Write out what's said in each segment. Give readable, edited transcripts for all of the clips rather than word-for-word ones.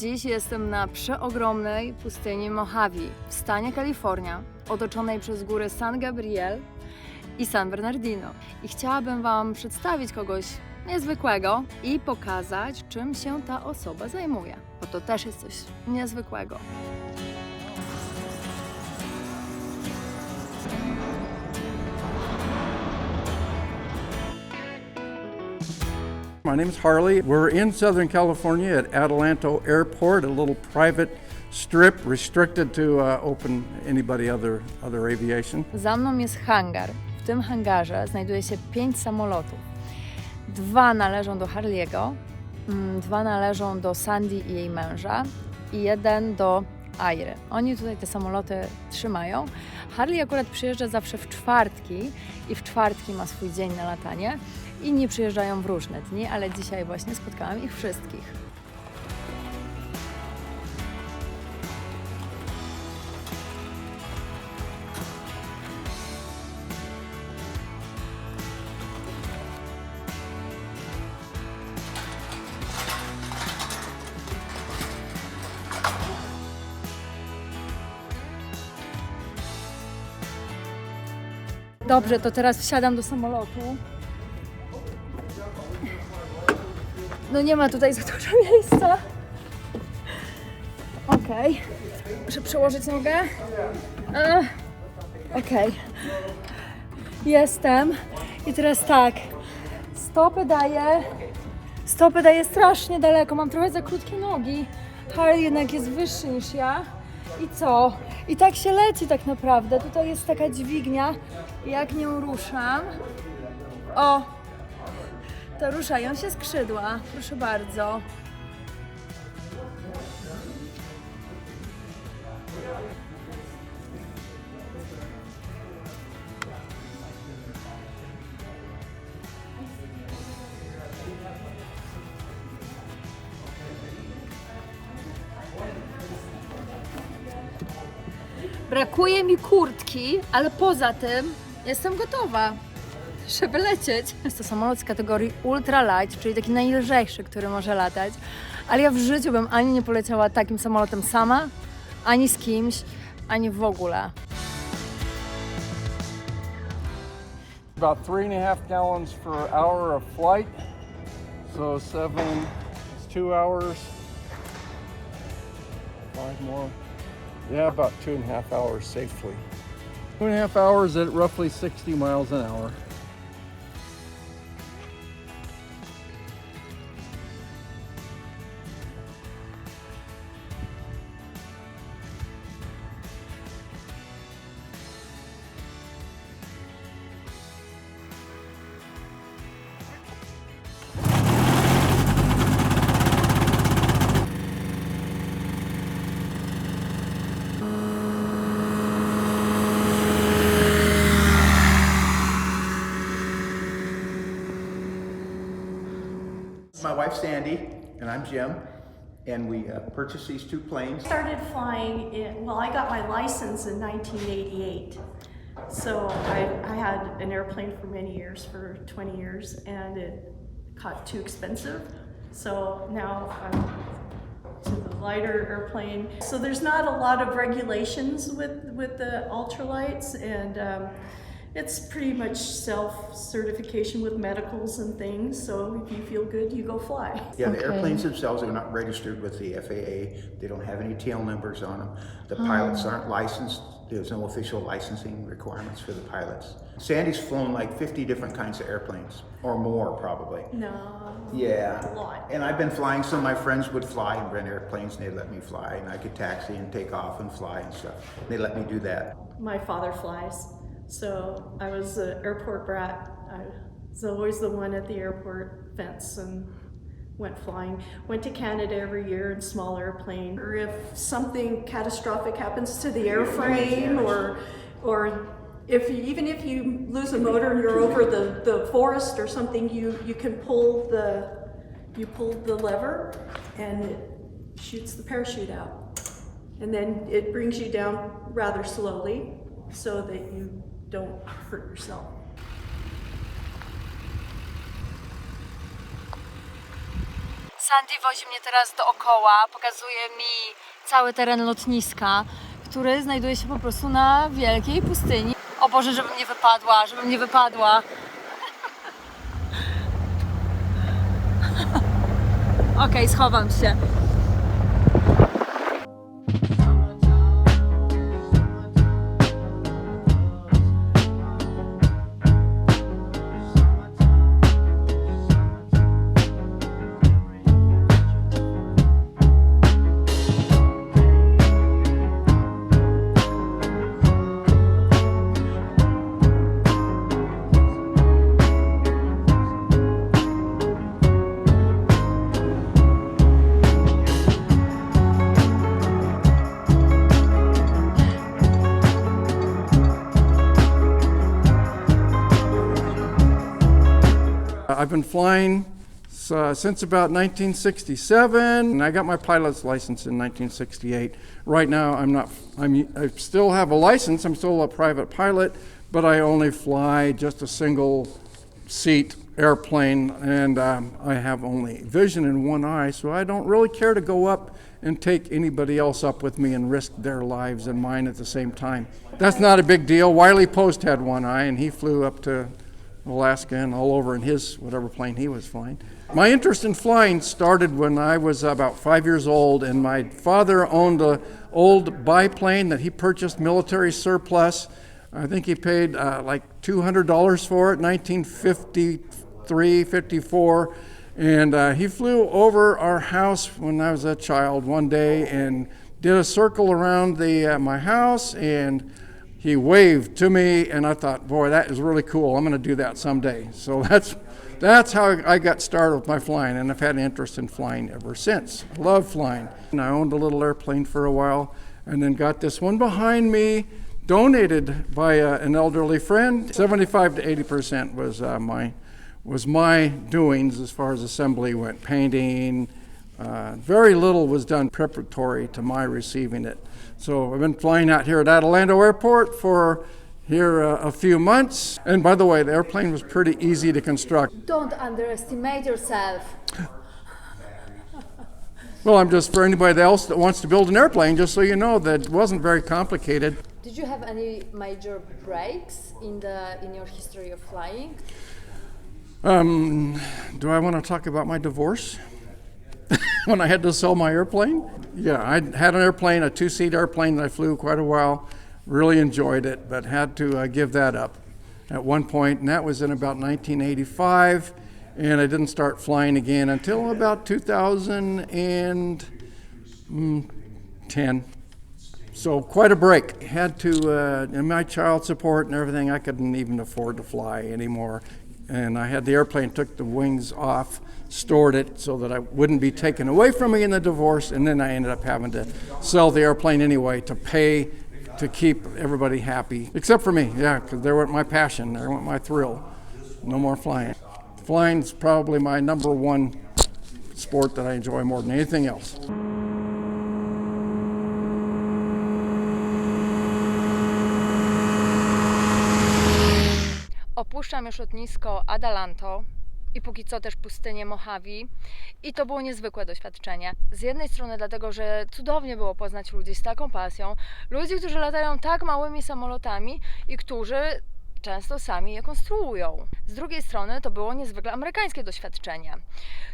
Dziś jestem na przeogromnej pustyni Mojave w stanie Kalifornia, otoczonej przez góry San Gabriel i San Bernardino. I chciałabym Wam przedstawić kogoś niezwykłego i pokazać, czym się ta osoba zajmuje, bo to też jest coś niezwykłego. My name is Harley. We're in Southern California at Adelanto Airport, a little private strip restricted to open anybody other aviation. Za mną jest hangar. W tym hangarze znajduje się 5 samolotów. 2 należą do Harley'ego, 2 należą do Sandy i jej męża i 1 do Airy. Oni tutaj te samoloty trzymają. Harley akurat przyjeżdża zawsze w czwartki i w czwartki ma swój dzień na latanie. Inni przyjeżdżają w różne dni, ale dzisiaj właśnie spotkałam ich wszystkich. Dobrze, to teraz wsiadam do samolotu. No nie ma tutaj za dużo miejsca. Okej. Muszę przełożyć nogę. Okej. Jestem. I teraz tak. Stopy daję strasznie daleko. Mam trochę za krótkie nogi. Harley jednak jest wyższy niż ja. I co? I tak się leci tak naprawdę. Tutaj jest taka dźwignia. Jak nią ruszam. O! To ruszają się skrzydła. Proszę bardzo. Brakuje mi kurtki, ale poza tym jestem gotowa, żeby lecieć. Jest to samolot z kategorii ultra light, czyli taki najlżejszy, który może latać. Ale ja w życiu bym ani nie poleciała takim samolotem sama, ani z kimś, ani w ogóle. About 3.5 gallons per hour of flight. So 7 is 2 hours. 5 more. Yeah, about 2.5 hours safely. 2.5 hours at roughly 60 miles an hour. My wife's Sandy, and I'm Jim, and we purchased these 2 planes. I started flying I got my license in 1988. So I had an airplane for many years, for 20 years, and it got too expensive. So now I'm to the lighter airplane. So there's not a lot of regulations with the ultralights, and it's pretty much self-certification with medicals and things, so if you feel good, you go fly. Yeah, the airplanes themselves are not registered with the FAA. They don't have any tail numbers on them. The pilots aren't licensed. There's no official licensing requirements for the pilots. Sandy's flown like 50 different kinds of airplanes, or more probably. No. Yeah. A lot. And I've been flying, some of my friends would fly and rent airplanes, and they'd let me fly, and I could taxi and take off and fly and stuff. They let me do that. My father flies, so I was an airport brat. I was always the one at the airport fence and went flying. Went to Canada every year in small airplane. Or if something catastrophic happens to the airframe, or even if you lose a motor and you're over the forest or something, you can pull the lever and it shoots the parachute out. And then it brings you down rather slowly so that you don't hurt yourself. Sandy wozi mnie teraz dookoła, pokazuje mi cały teren lotniska, który znajduje się po prostu na wielkiej pustyni. O Boże, żebym nie wypadła, żebym nie wypadła. Okej, schowam się. I've been flying since about 1967, and I got my pilot's license in 1968. Right now, I still have a license. I'm still a private pilot, but I only fly just a single seat airplane, and I have only vision in one eye, so I don't really care to go up and take anybody else up with me and risk their lives and mine at the same time. That's not a big deal. Wiley Post had one eye, and he flew up to Alaska and all over in his whatever plane he was flying. My interest in flying started when I was about 5 years old, and my father owned an old biplane that he purchased military surplus. I think he paid like $200 for it, 1953, 54. And he flew over our house when I was a child one day and did a circle around my house, and he waved to me, and I thought, boy, that is really cool. I'm going to do that someday. So that's how I got started with my flying, and I've had an interest in flying ever since. I love flying. And I owned a little airplane for a while, and then got this one behind me, donated by an elderly friend. 75 to 80% was my doings as far as assembly went, painting. Very little was done preparatory to my receiving it. So I've been flying out here at Adelanto Airport for a few months. And by the way, the airplane was pretty easy to construct. Don't underestimate yourself. Well, I'm just, for anybody else that wants to build an airplane, just so you know that it wasn't very complicated. Did you have any major breaks in your history of flying? Do I want to talk about my divorce? When I had to sell my airplane? Yeah, I had an airplane, a two-seat airplane that I flew quite a while. Really enjoyed it, but had to give that up at one point, and that was in about 1985, and I didn't start flying again until about 2010. So quite a break. Had to, and my child support and everything, I couldn't even afford to fly anymore. And I had the airplane, took the wings off, stored it so that I wouldn't be taken away from me in the divorce, and then I ended up having to sell the airplane anyway to pay to keep everybody happy, except for me, yeah, because there went my passion, there went my thrill. No more flying. Flying's probably my number one sport that I enjoy more than anything else. Opuszczam już lotnisko Adelanto i póki co też pustynię Mojave i to było niezwykłe doświadczenie. Z jednej strony dlatego, że cudownie było poznać ludzi z taką pasją, ludzi, którzy latają tak małymi samolotami i którzy często sami je konstruują. Z drugiej strony to było niezwykle amerykańskie doświadczenie.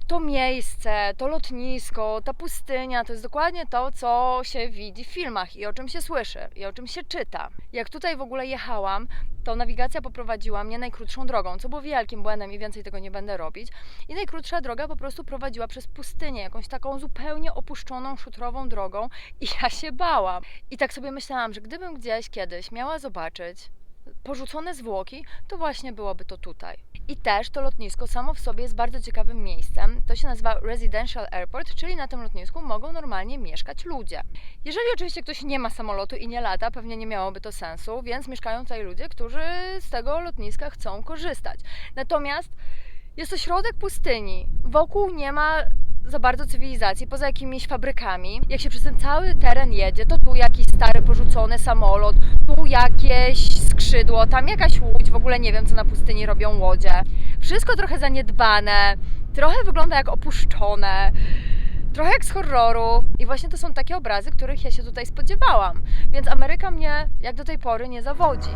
To miejsce, to lotnisko, ta pustynia to jest dokładnie to, co się widzi w filmach i o czym się słyszy i o czym się czyta. Jak tutaj w ogóle jechałam, to nawigacja poprowadziła mnie najkrótszą drogą, co było wielkim błędem i więcej tego nie będę robić. I najkrótsza droga po prostu prowadziła przez pustynię, jakąś taką zupełnie opuszczoną, szutrową drogą i ja się bałam. I tak sobie myślałam, że gdybym gdzieś kiedyś miała zobaczyć porzucone zwłoki, to właśnie byłoby to tutaj. I też to lotnisko samo w sobie jest bardzo ciekawym miejscem. To się nazywa Residential Airport, czyli na tym lotnisku mogą normalnie mieszkać ludzie. Jeżeli oczywiście ktoś nie ma samolotu i nie lata, pewnie nie miałoby to sensu, więc mieszkają tutaj ludzie, którzy z tego lotniska chcą korzystać. Natomiast jest to środek pustyni. Wokół nie ma za bardzo cywilizacji, poza jakimiś fabrykami. Jak się przez ten cały teren jedzie, to tu jakiś stary, porzucony samolot, tu jakieś skrzydło, tam jakaś łódź, w ogóle nie wiem, co na pustyni robią łodzie. Wszystko trochę zaniedbane, trochę wygląda jak opuszczone, trochę jak z horroru i właśnie to są takie obrazy, których ja się tutaj spodziewałam, więc Ameryka mnie jak do tej pory nie zawodzi.